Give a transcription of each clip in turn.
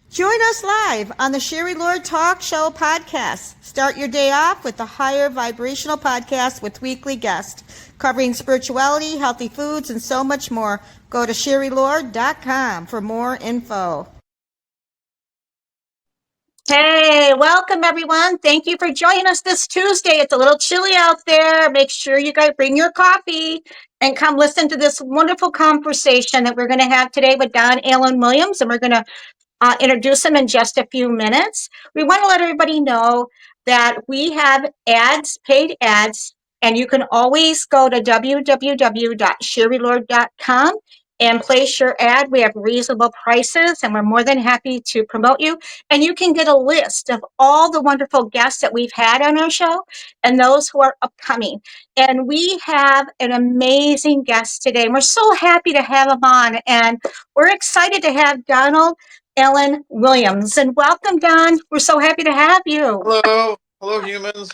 Join us live on the Sherry Lord Talk Show podcast. Start your day off with the Higher Vibrational Podcast with weekly guests covering spirituality, healthy foods, and so much more. Go to sherrylord.com for more info. Hey, welcome everyone. Thank you for joining us this Tuesday. It's a little chilly out there. Make sure you guys bring your coffee and come listen to this wonderful conversation that we're going to have today with Don Allen Williams, and we're going to introduce him in just a few minutes. We want to let everybody know that we have ads, paid ads, and you can always go to www.sherrylord.com and place your ad. We have reasonable prices, and we're more than happy to promote you. And you can get a list of all the wonderful guests that we've had on our show and those who are upcoming. And we have an amazing guest today, and we're so happy to have him on. And we're excited to have Donald Allen Williams. And welcome, Don. We're so happy to have you. Hello, humans.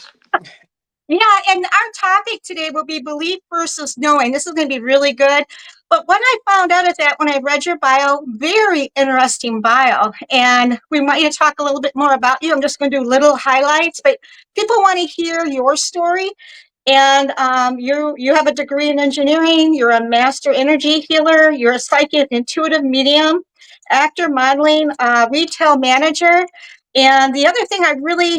Yeah, and our topic today will be belief versus knowing. This is going to be really good. But what I found out is that when I read your bio, very interesting bio, and we want you to talk a little bit more about you. I'm just going to do little highlights, but people want to hear your story. And you have a degree in engineering. You're a master energy healer. You're a psychic intuitive medium, actor, modeling, retail manager. And the other thing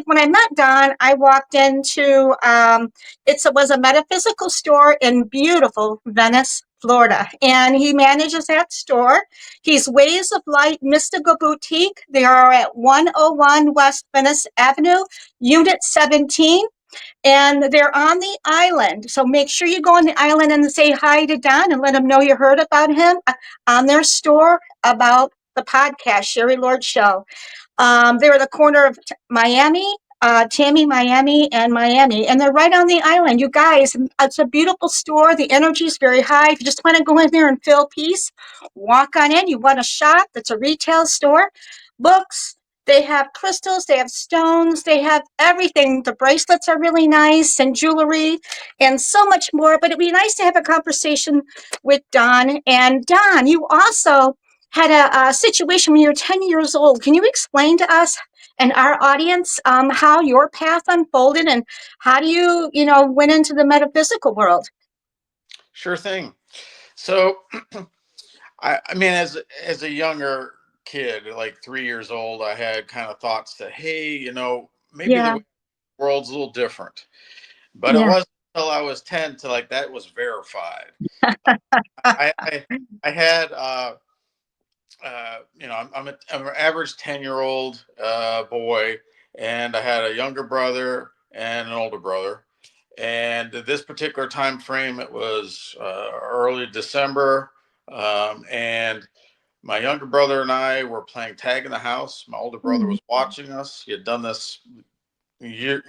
when I met Don, I walked into it was a metaphysical store in beautiful Venice, Florida, and he manages that store. He's Ways of Light Mystical Boutique. They are at 101 West Venice Avenue, Unit 17. And they're on the island. So make sure you go on the island and say hi to Don and let him know you heard about him on their store about the podcast, Sherry Lord Show. They're at the corner of Miami, Tammy, Miami, and Miami. And they're right on the island. You guys, it's a beautiful store. The energy is very high. If you just want to go in there and feel peace, walk on in. You want a shop, it's a retail store. Books, they have crystals, they have stones, they have everything. The bracelets are really nice and jewelry and so much more. But it'd be nice to have a conversation with Don. And Don, you also had a situation when you were 10 years old. Can you explain to us and our audience how your path unfolded and how do went into the metaphysical world? Sure thing. So, I mean, as a younger kid, like 3 years old, I had kind of thoughts that, hey, maybe Yeah, the world's a little different. But it yeah. wasn't until I was 10 till like that was verified. I had, I'm an average 10-year-old boy, and I had a younger brother and an older brother. And this particular time frame, it was early December, and my younger brother and I were playing tag in the house. My older brother was watching us. He had done this year,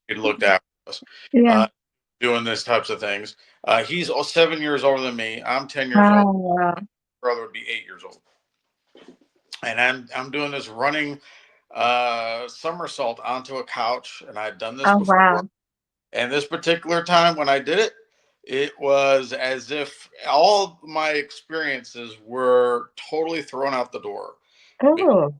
he looked after us, Yeah. uh, doing these types of things. He's 7 years older than me. I'm 10 years old. Oh, wow. My brother would be 8 years old, and I'm doing this running somersault onto a couch, and I had done this Oh, before. wow. And this particular time when I did it, it was as if all my experiences were totally thrown out the door. Because Oh,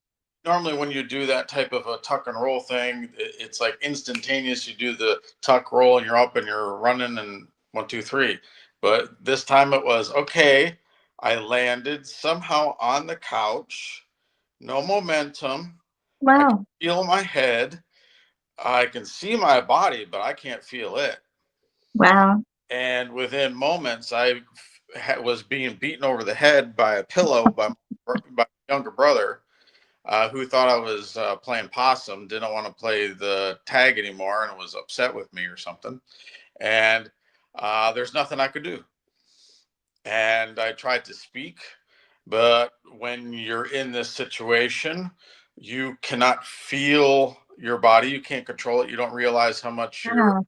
normally when you do that type of a tuck and roll thing, it's like instantaneous. You do the tuck roll and you're up and you're running and 1, 2, 3. But this time it was okay. I landed somehow on the couch, no momentum. I can wow. feel my head. I can see my body, but I can't feel it. Wow. And within moments, I was being beaten over the head by a pillow by my younger brother, who thought I was playing possum, didn't want to play the tag anymore, and was upset with me or something. And there's nothing I could do. And I tried to speak, but when you're in this situation, you cannot feel your body. You can't control it. You don't realize how much Wow.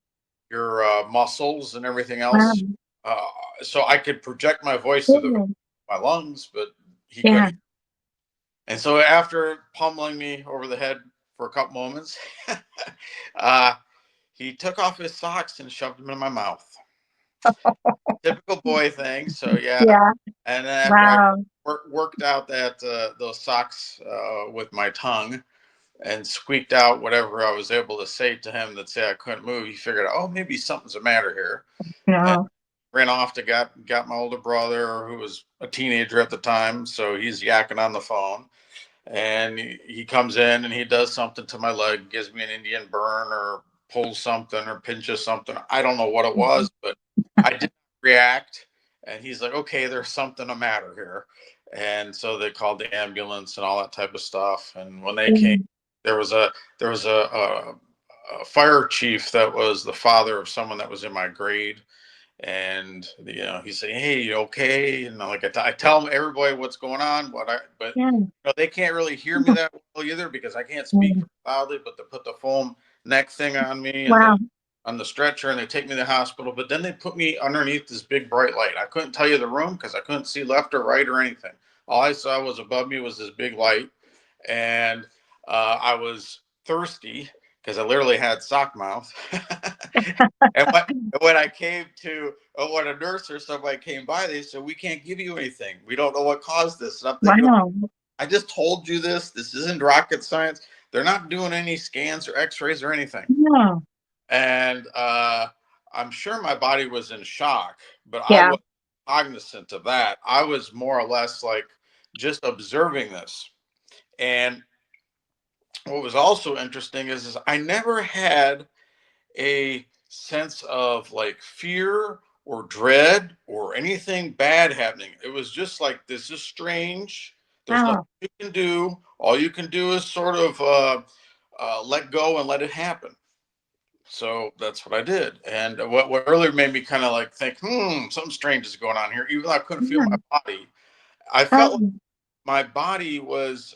your muscles and everything Wow. else. Uh, so I could project my voice through Yeah. my lungs, but he Yeah. couldn't. And so after pummeling me over the head for a couple moments, uh, he took off his socks and shoved them in my mouth. Typical boy thing. So yeah. Yeah. And then after I Wow. worked out that those socks with my tongue and squeaked out whatever I was able to say to him that say I couldn't move. He figured out, oh, maybe something's the matter here, and No. ran off to got my older brother who was a teenager at the time, so he's yakking on the phone. And he comes in and he does something to my leg, gives me an Indian burn or pulls something or pinches something. I don't know what it was, but I didn't react. And he's like, okay, there's something the matter here. And so they called the ambulance and all that type of stuff. And when they came, Mm. there was a there was a fire chief that was the father of someone that was in my grade, and he said, "Hey, you okay?" And like I tell them everybody what's going on, but Yeah. they can't really hear me that well either because I can't speak Mm. very loudly. But they put the foam neck thing on me, and Wow. then on the stretcher, and they take me to the hospital. But then they put me underneath this big bright light. I couldn't tell you the room because I couldn't see left or right or anything. All I saw was above me was this big light, and I was thirsty because I literally had sock mouth. And when I came to when a nurse or somebody came by, they said, "We can't give you anything. We don't know what caused this." And I'm thinking, Wow. I just told you this. This isn't rocket science. They're not doing any scans or X-rays or anything. Yeah. And I'm sure my body was in shock, but I Yeah. was cognizant of that. I was more or less like just observing this. And what was also interesting is I never had a sense of like fear or dread or anything bad happening. It was just like, this is strange. There's nothing Wow. you can do. All you can do is sort of let go and let it happen. So that's what I did. And what really made me kind of like think, something strange is going on here. Even though I couldn't feel Yeah. my body, I felt like Oh, my body was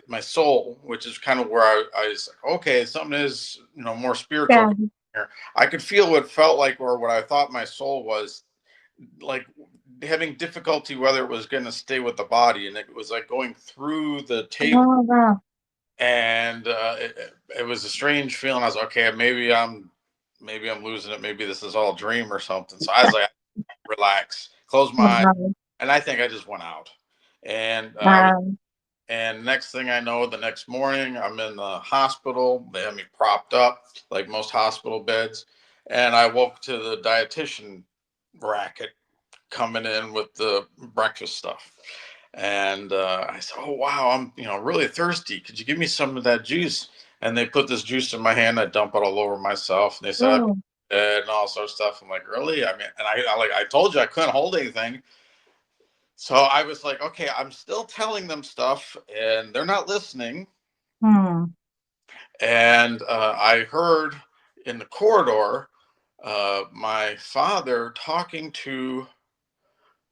my soul, which is kind of where I was like, okay, something is more spiritual yeah. going on here. I could feel what it felt like, or what I thought my soul was like, having difficulty whether it was going to stay with the body, and it was like going through the table, Oh, wow. and it was a strange feeling. I was like, okay, maybe I'm losing it. Maybe this is all a dream or something. So I was like, relax, close my eyes, Wow. and I think I just went out. And Wow. next thing I know, the next morning, I'm in the hospital. They have me propped up like most hospital beds. And I woke to the dietitian racket coming in with the breakfast stuff. And I said, "Oh, wow, I'm really thirsty. Could you give me some of that juice?" And they put this juice in my hand. I dump it all over myself. And they said, "I'm Oh. dead," and all sorts of stuff. I'm like, really? I mean, and I told you I couldn't hold anything. So I was like, okay, I'm still telling them stuff and they're not listening. Hmm. And I heard in the corridor my father talking to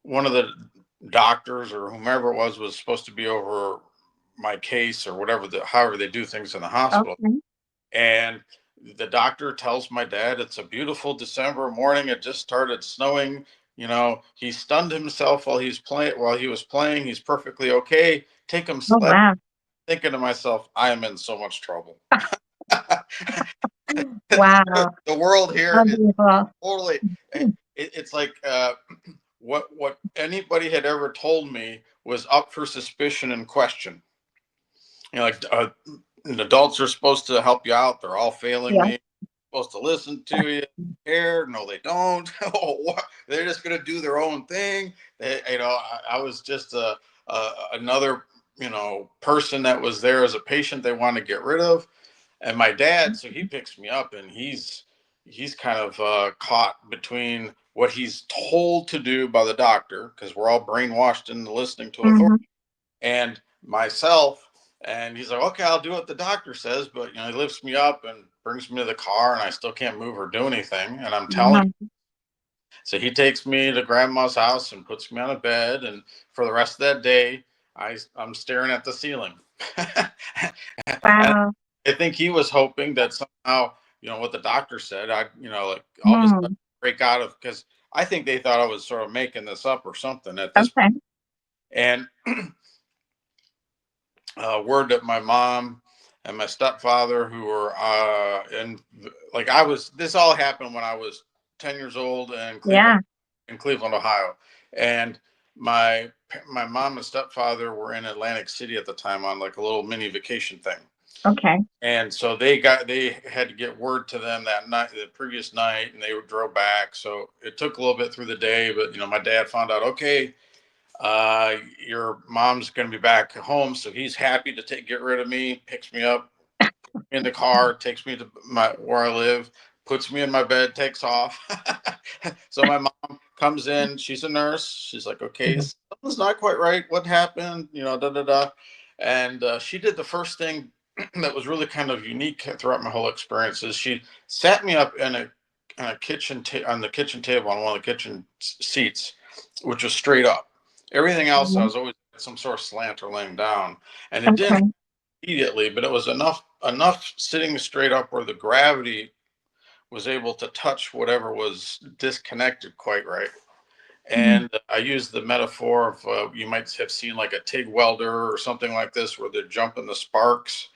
one of the doctors or whomever it was supposed to be over my case or whatever, however they do things in the hospital. Okay. And the doctor tells my dad it's a beautiful December morning. It just started snowing. He stunned himself while he was playing. He's perfectly okay. Take him Oh, sled. wow. Thinking to myself, I am in so much trouble. Wow. The world here is Unbelievable. totally. It's like what anybody had ever told me was up for suspicion and question. Like adults are supposed to help you out. They're all failing Yeah. me. Supposed to listen to you. Care? No, they don't. Oh, they're just going to do their own thing. I was just another person that was there as a patient they want to get rid of. And my dad, so he picks me up, and he's kind of caught between what he's told to do by the doctor, because we're all brainwashed into listening to authority, Mm-hmm. and myself. And he's like, okay, I'll do what the doctor says. But he lifts me up and brings me to the car, and I still can't move or do anything, and I'm telling. Yeah. So he takes me to grandma's house and puts me on a bed, and for the rest of that day, I'm staring at the ceiling. And Wow. I think he was hoping that somehow, what the doctor said, I, like all of a sudden Hmm. break out of, because I think they thought I was sort of making this up or something at this. Okay. And word that my mom and my stepfather, who were in, like, this all happened when I was 10 years old in Yeah. Cleveland, Ohio. And my mom and stepfather were in Atlantic City at the time on like a little mini vacation thing. Okay. And so they had to get word to them that night, the previous night, and they drove back. So it took a little bit through the day, but my dad found out, okay, your mom's going to be back home, so he's happy to get rid of me, picks me up in the car, takes me to where I live, puts me in my bed, takes off. So my mom comes in. She's a nurse. She's like, okay, Mhm. something's not quite right. What happened? Da da da. And she did the first thing that was really kind of unique throughout my whole experience. Is she sat me up in a on the kitchen table on one of the kitchen seats, which was straight up. Everything else, I Mhm. was always some sort of slant or laying down, and it didn't Okay. immediately, but it was enough sitting straight up where the gravity was able to touch whatever was disconnected quite right. Mhm. And I used the metaphor of you might have seen like a TIG welder or something like this, where they're jumping the sparks.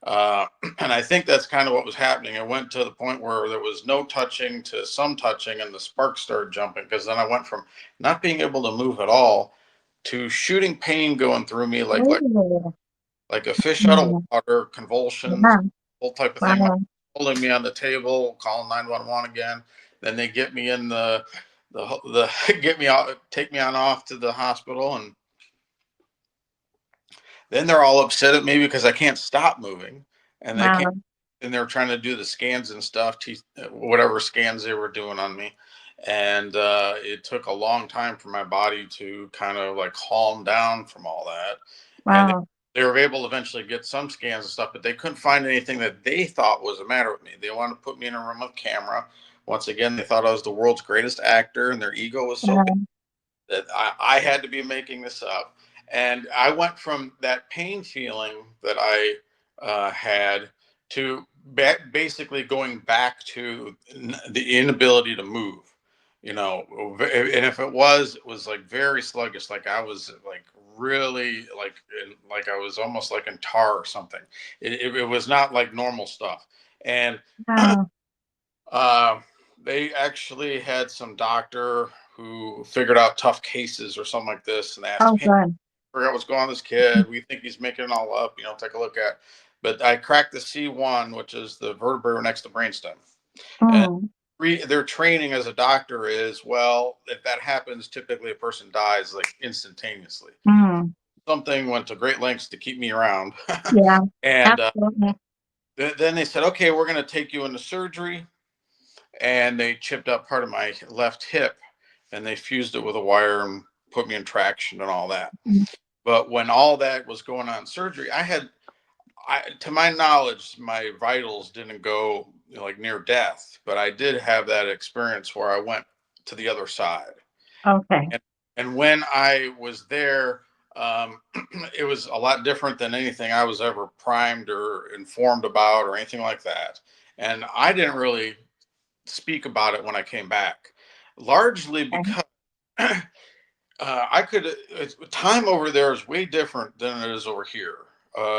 Uh, and I think that's kind of what was happening. It went to the point where there was no touching to some touching, and the sparks started jumping. Because then I went from not being able to move at all to shooting pain going through me Oh, like a fish out of mm, water, convulsions, yeah. whole type of thing. My Wow. holding me on the table, calling 911 again. Then they get me in the get me out, take me on off to the hospital, and then they're all upset at me because I can't stop moving, and they can't. Wow. And they're trying to do the scans and stuff, whatever scans they were doing on me, and it took a long time for my body to kind of like calm down from all that. And Wow. they were able to eventually get some scans and stuff, but they couldn't find anything that they thought was the matter with me. They wanted to put me in a room with camera. Once again, they thought I was the world's greatest actor, and their ego was so big Wow. that I had to be making this up. And I went from that pain feeling that I had to basically going back to the inability to move. And if it was like very sluggish, like I was like really like I was almost like in tar or something. It was not like normal stuff. And Wow. uh, they actually had some doctor who figured out tough cases or something like this and asked Oh, him, good. figure out what's going on with this kid. We think he's making it all up, take a look at. But I cracked the C1, which is the vertebrae next to brainstem. And Mm, their training as a doctor is, well, if that happens, typically a person dies like instantaneously. mm. Something went to great lengths to keep me around. Yeah, And absolutely. then they said, okay, we're going to take you into surgery. And they chipped up part of my left hip and they fused it with a wire and put me in traction and all that. Mm, But when all that was going on in surgery, to my knowledge, my vitals didn't go like near death, but I did have that experience where I went to the other side. okay. And, and when I was there, um, it was a lot different than anything I was ever primed or informed about or anything like that. And I didn't really speak about it when I came back, largely Okay. because I could. Time over there is way different than it is over here.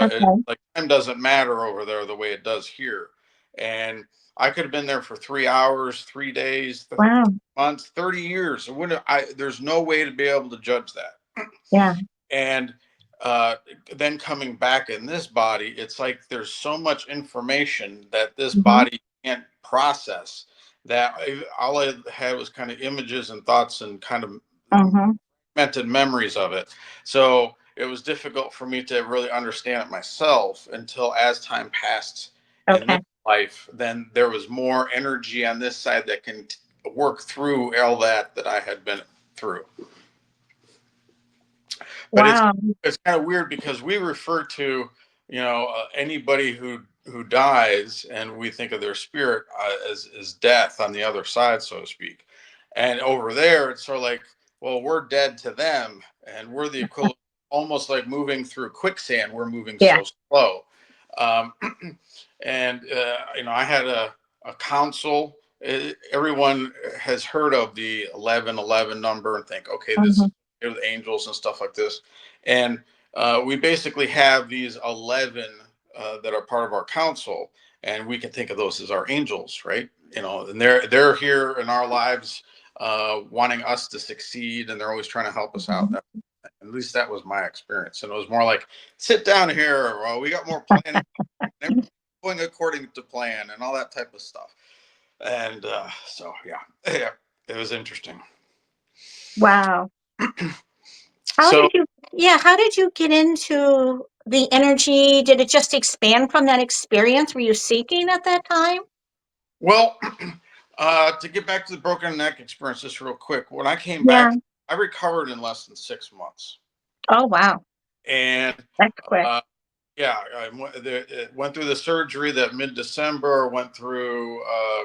Okay. Like time doesn't matter over there the way it does here, and I could have been there for 3 hours, 3 days, Wow. months, 30 years. There's no way to be able to judge that. Yeah. And uh, then coming back in this body, it's like there's so much information that this Hmm. body can't process that all I had was kind of images and thoughts and kind of Hmm. mental memories of it. So it was difficult for me to really understand it myself until as time passed in this Okay. life, then there was more energy on this side that can work through all that I had been through. But Wow. it's kind of weird because we refer to anybody who dies and we think of their spirit as death on the other side, so to speak. And over there it's sort of like, well, we're dead to them and we're the equivalent, almost like moving through quicksand. We're moving Yeah. so slow. um, and I had a council. Everyone has heard of the 1111 number and think, okay, this is Hmm. with angels and stuff like this. And we basically have these 11 that are part of our council, and we can think of those as our angels, right? And they're here in our lives wanting us to succeed, and they're always trying to help us out. Mhm. At least that was my experience, and it was more like, sit down here, well, we got more planning, going according to plan, and all that type of stuff. And so yeah, yeah, it was interesting. Wow. How So did you, yeah, how did you get into the energy? Did it just expand from that experience? Were you seeking at that time? well, to get back to the broken neck experience, just real quick, when I came Yeah. back, I recovered in less than 6 months, Oh, wow. and That's quick. uh, yeah, went through the surgery that mid-December, went through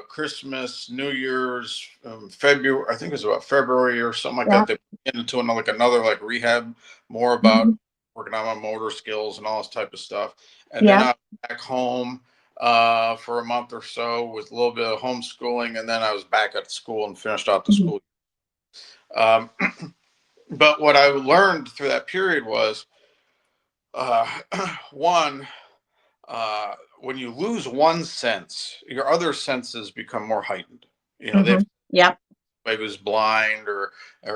Christmas, New Year's, February. I think it was about February or something like Yeah. that. They went into another like rehab, more about Mhm. working on my motor skills and all this type of stuff. And then Yeah. I was back home for a month or so with a little bit of homeschooling, and then I was back at school and finished out the Mhm. school. Um, but what I learned through that period was uh, one, when you lose one sense, your other senses become more heightened. You know, they've Mhm. Yep. maybe who's blind or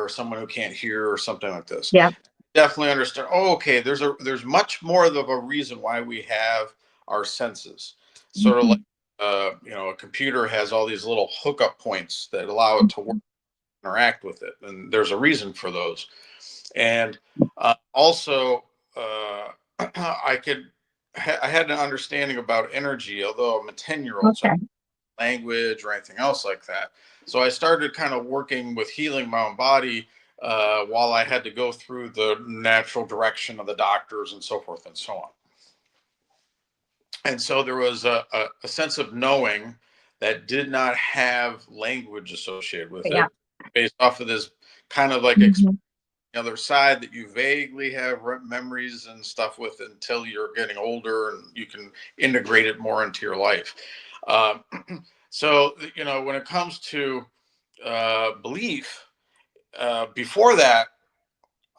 someone who can't hear or something like this. Yep. Definitely understand. Oh, okay. There's much more of a reason why we have our senses. Sort of like Mhm. a computer has all these little hookup points that allow it to work, interact with it, and there's a reason for those. And also, I had an understanding about energy, although I'm a 10-year-old, so I Okay. language or anything else like that. So I started kind of working with healing my own body while I had to go through the natural direction of the doctors and so forth and so on. And so there was a sense of knowing that did not have language associated with Yeah. it, based off of this kind of like Mhm. the other side that you vaguely have memories and stuff with until you're getting older and you can integrate it more into your life. Um, so, when it comes to belief, before that,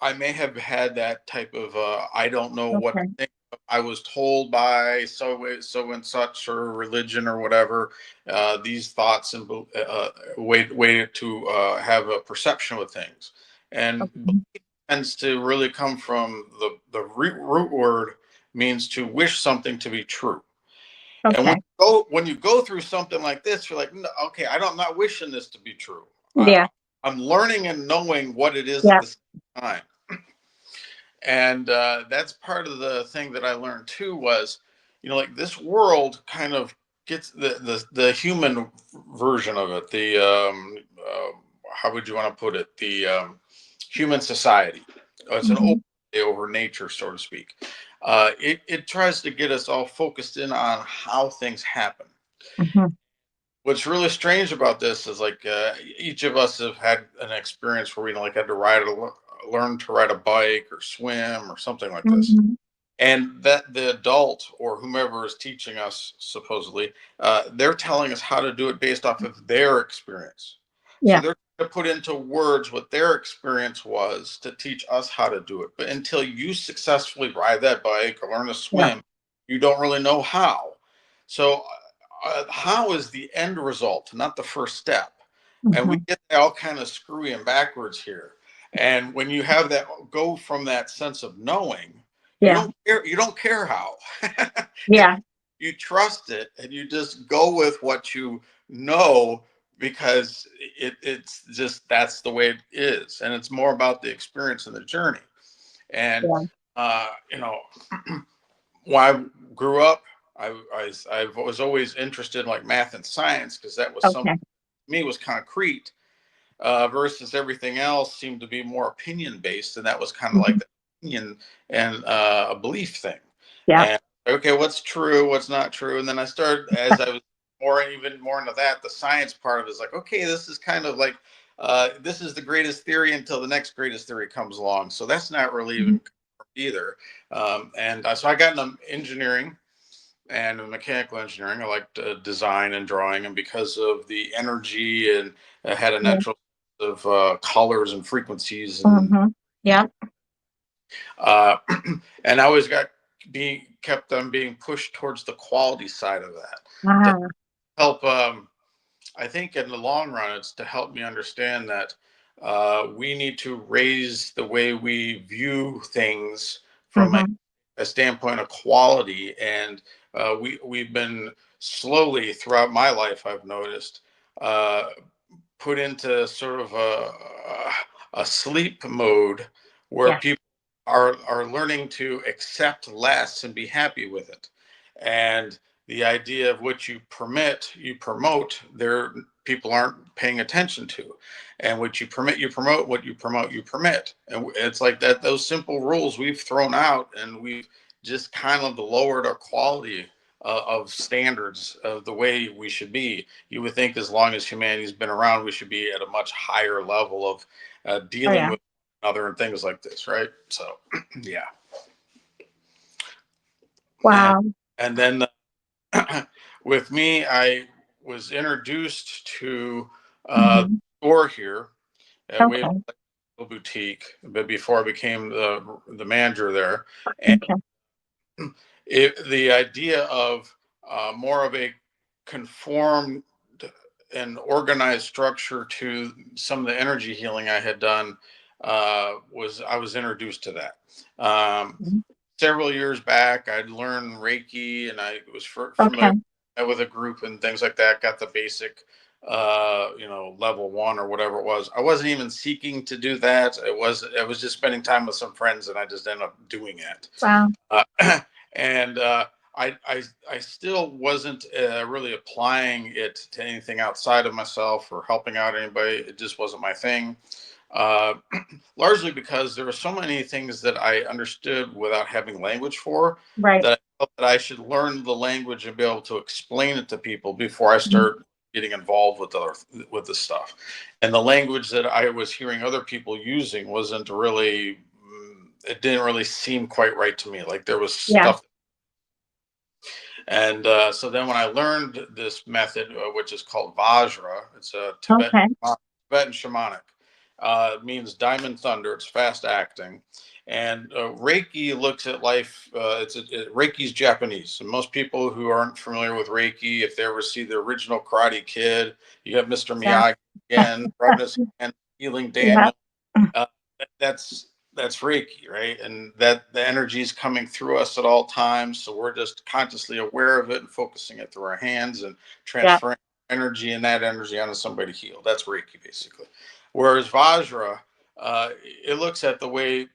I may have had that type of I don't know what to Okay. think. I was told by so and such or religion or whatever these thoughts and way to have a perception of things, and Okay. tends to really come from the root word means to wish something to be true. And Okay. when you go through something like this, you're like, "No, okay, I'm not wishing this to be true. Yeah. I'm learning and knowing what it is at Yeah. the same time." And that's part of the thing that I learned too was, like this world kind of gets the human version of it. The how would you want to put it? The human society. It's an Mhm. overlay over nature, so to speak. It tries to get us all focused in on how things happen. Mhm. What's really strange about this is like each of us have had an experience where we like had to learn to ride a bike or swim or something like this, Mhm. and that the adult or whomever is teaching us supposedly they're telling us how to do it based off of their experience. So Yeah. they're going to put into words what their experience was to teach us how to do it, but until you successfully ride that bike or learn to Yeah. swim, you don't really know how. So how is the end result, not the first step. And we Mhm. get all kind of screwy and backwards here. And when you have that go from that sense of knowing, Yeah. you don't care how. it, Yeah. you trust it and you just go with what you know, because it's just that's the way it is, and it's more about the experience and the journey. And Yeah. uh you know when I grew up, I was always interested in like math and science, because that was something Okay. to me was concrete, versus everything else seemed to be more opinion based, and that was kind of like Mhm. the opinion and a belief thing. Yeah. And okay, what's true, what's not true, and then I started as I was even more into that. The science part of it is like, okay, this is kind of like this is the greatest theory until the next greatest theory comes along. So that's not really Mhm. even either. And so I got into engineering and mechanical engineering. I liked design and drawing, and because of the energy and I had a Yeah. natural sense of colors and frequencies, and Mhm. Yeah. uh, and I always got being kept on being pushed towards the quality side of that to Ah. help. I think in the long run, it's to help me understand that we need to raise the way we view things from Hmm. a standpoint of quality. And we've been slowly throughout my life, I've noticed, uh, put into sort of a sleep mode where Yeah. people are learning to accept less and be happy with it. And the idea of what you permit, you promote, there people aren't paying attention to. And what you permit, you promote, what you promote, you permit. And it's like that, those simple rules we've thrown out, and we've just kind of lowered our quality of standards of the way we should be. You would think as long as humanity's been around, we should be at a much higher level of Oh dealing yeah. with other and things like this, right? So, yeah. And Wow. and then with me, I was introduced to the Hmm. store here. We have Okay. a boutique, but before I became the manager there, and Okay. the idea of more of a conformed and organized structure to some of the energy healing I had done was I was introduced to that. Mhm. Several years back, I'd learned Reiki, and I was Okay. familiar with a group and things like that. Got the basic, level one or whatever it was. I wasn't even seeking to do that. I was just spending time with some friends, and I just ended up doing it. Wow. Uh, and I still wasn't really applying it to anything outside of myself or helping out anybody. It just wasn't my thing. Uh, Largely because there were so many things that I understood without having language for, Right. that I felt that I should learn the language and be able to explain it to people before I Mhm. start getting involved with the stuff. And the language that I was hearing other people using wasn't really, it didn't really seem quite right to me. Like there was Yeah. stuff. And so then when I learned this method, which is called Vajra, it's a Okay. Tibetan shamanic. It means diamond thunder. It's fast acting. And Reiki looks at life. Reiki's Japanese. And most people who aren't familiar with Reiki, if they ever see the original Karate Kid, you have Mr. Yeah. Miyagi again, rubbing his hand, healing Yeah. Daniel. uh, that's Reiki, right? And that the energy is coming through us at all times, so we're just consciously aware of it and focusing it through our hands and Yeah. transferring energy and that energy onto somebody to heal. That's Reiki, basically. Whereas Vajra, it looks at the way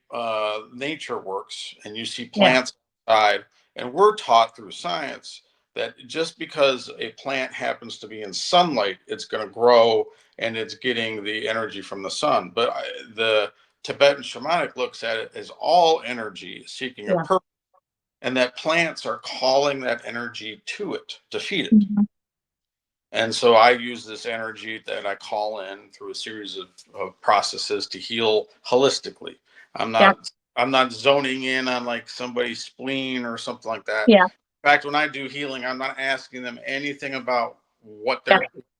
nature works, and you see Yeah. plants outside, and we're taught through science that just because a plant happens to be in sunlight, it's going to grow and it's getting the energy from the sun. But the Tibetan shamanic looks at it as all energy seeking a Yeah. purpose, and that plants are calling that energy to it to feed it. Mhm. And so I use this energy that I call in through a series of processes to heal holistically. I'm Yeah. not I'm not zoning in on like somebody's spleen or something like that. Yeah. In fact, when I do healing, I'm not asking them anything about Yeah. what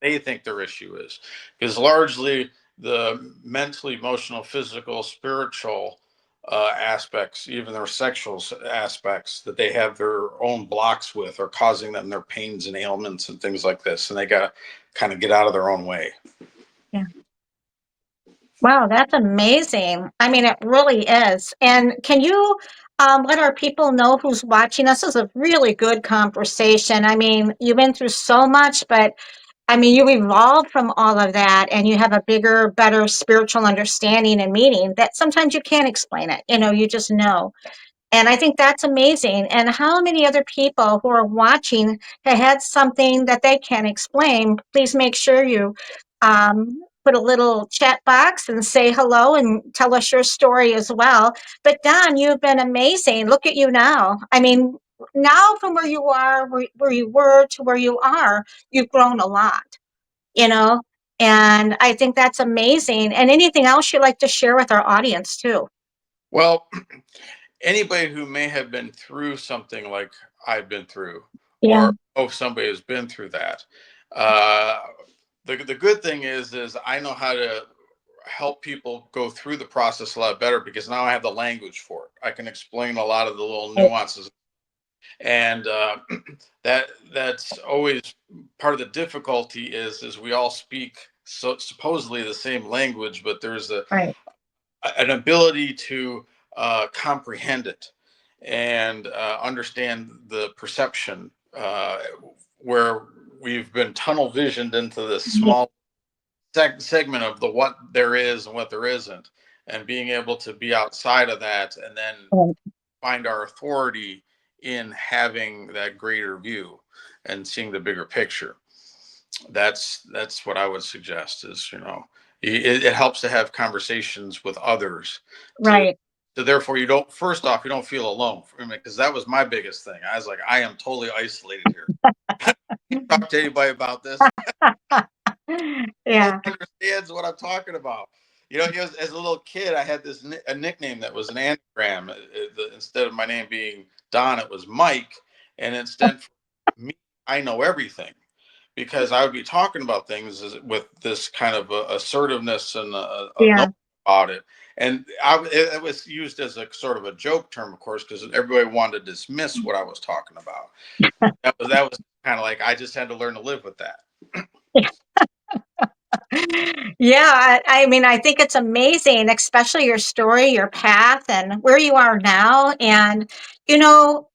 they think their issue is, because largely the mental, emotional, physical, spiritual aspects, even their sexual aspects that they have their own blocks with, are causing them their pains and ailments and things like this, and they got to kind of get out of their own way. Yeah. Wow, that's amazing. I mean, it really is. And can you let our people know who's watching? This is a really good conversation. I mean, you've been through so much, but I mean, you evolved from all of that and you have a bigger, better spiritual understanding and meaning that sometimes you can't explain it. You just know. And I think that's amazing. And how many other people who are watching have had something that they can't explain? Please make sure you put a little chat box and say hello and tell us your story as well. But Don, you've been amazing. Look at you now. I mean, now from where you are, where you were to where you are, you've grown a lot, you know? And I think that's amazing. And anything else you'd like to share with our audience too? Well, anybody who may have been through something like I've been through, Yeah. or if somebody has been through that, uh, the good thing is I know how to help people go through the process a lot better, because now I have the language for it. I can explain a lot of the little nuances. And that's always part of the difficulty is we all speak supposedly the same language, but there's Right. an ability to comprehend it and understand the perception, where we've been tunnel visioned into this Yeah. small segment of the what there is and what there isn't, and being able to be outside of that and then Right. find our authority in having that greater view and seeing the bigger picture. That's what I would suggest. Is, it helps to have conversations with others, to Right. so therefore you don't, first off, you don't feel alone, because that was my biggest thing. I was like, I am totally isolated here. Talk to anybody about this. Nobody Yeah. understands what I'm talking about. As a little kid, I had a nickname that was an anagram. Instead of my name being Don, it was Mike, and instead for me, I know everything, because I would be talking about things with this kind of assertiveness and a know Yeah. about it. And it was used as a sort of a joke term, of course, because everybody wanted to dismiss what I was talking about. That was kind of like, I just had to learn to live with that. Yeah, I mean, I think it's amazing, especially your story, your path, and where you are now. And, you know,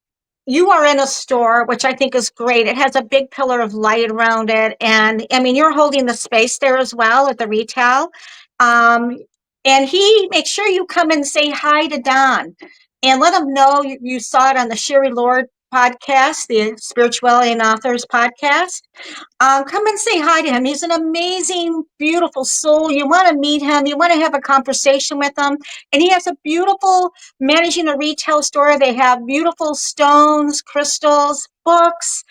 you are in a store, which I think is great. It has a big pillar of light around it. And I mean, you're holding the space there as well at the retail. Um, and he makes sure you come and say hi to Don and let him know you saw it on the Sherry Lord podcast, the Spirituality and Authors podcast. Come and say hi to him. He's an amazing, beautiful soul. You want to meet him. You want to have a conversation with him. And he has a beautiful, managing a retail store. They have beautiful stones, crystals, books.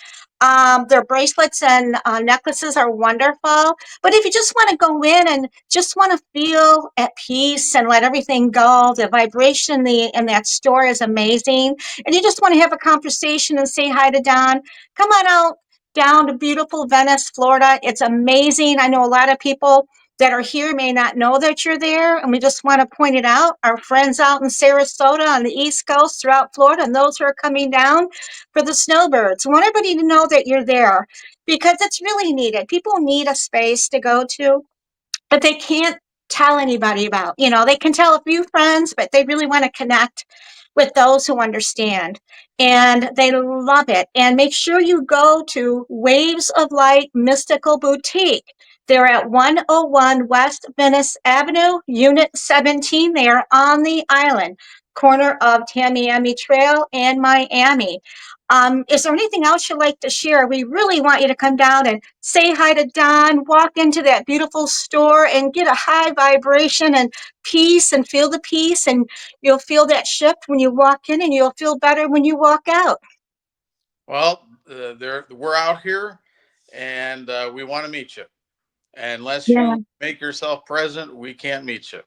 Their bracelets and necklaces are wonderful. But if you just want to go in and just want to feel at peace and let everything go, the vibration in that store is amazing. And you just want to have a conversation and say hi to Don, come on out down to beautiful Venice, Florida. It's amazing. I know a lot of people that are here may not know that you're there, and we just want to point it out. Our friends out in Sarasota on the East Coast, throughout Florida, and those who are coming down for the snowbirds. I want everybody to know that you're there because it's really needed. People need a space to go to, but they can't tell anybody about. They can tell a few friends, but they really want to connect with those who understand. And they love it. And make sure you go to Waves of Light Mystical Boutique. They're at 101 West Venice Avenue, Unit 17. They are on the island, corner of Tamiami Trail and Miami. Is there anything else you'd like to share? We really want you to come down and say hi to Don, walk into that beautiful store and get a high vibration and peace and feel the peace. And you'll feel that shift when you walk in and you'll feel better when you walk out. Well, we're out here, and we want to meet you. Unless Yeah, you make yourself present, we can't meet you.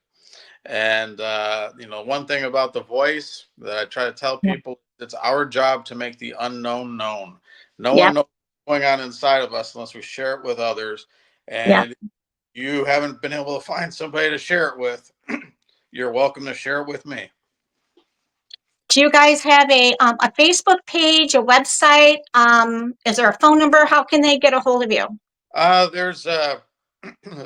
And one thing about the voice that I try to tell yeah, people, it's our job to make the unknown known. No yeah, one knows what's going on inside of us unless we share it with others. yeah. And you haven't been able to find somebody to share it with, you're welcome to share it with me. Do you guys have a Facebook page, a website? Is there a phone number? How can they get a hold of you? There's a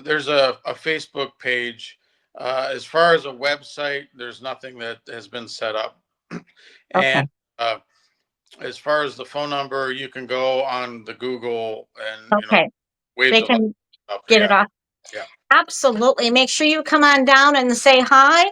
there's a Facebook page. As far as a website, there's nothing that has been set up. And Okay, uh, as far as the phone number, you can go on the Google and okay. waves They of light can up. get it Yeah, off. yeah. Absolutely. Make sure you come on down and say hi.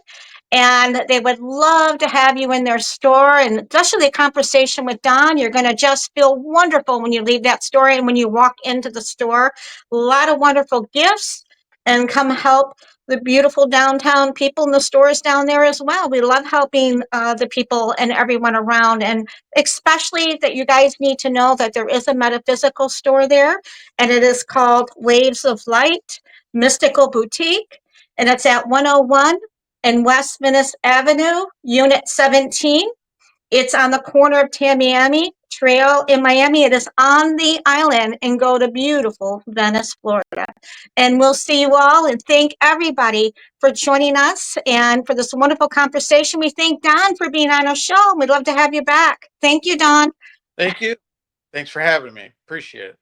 And they would love to have you in their store. And especially the conversation with Don, you're going to just feel wonderful when you leave that store and when you walk into the store. A lot of wonderful gifts and come help the beautiful downtown people in the stores down there as well. We love helping the people and everyone around. And especially that you guys need to know that there is a metaphysical store there, and it is called Waves of Light Mystical Boutique, and it's at 101 and West Venice Avenue, Unit 17. It's on the corner of Tamiami Trail in Miami. It is on the island and go to beautiful Venice, Florida. And we'll see you all and thank everybody for joining us and for this wonderful conversation. We thank Don for being on our show. We'd love to have you back. Thank you, Don. Thank you. Thanks for having me. Appreciate it.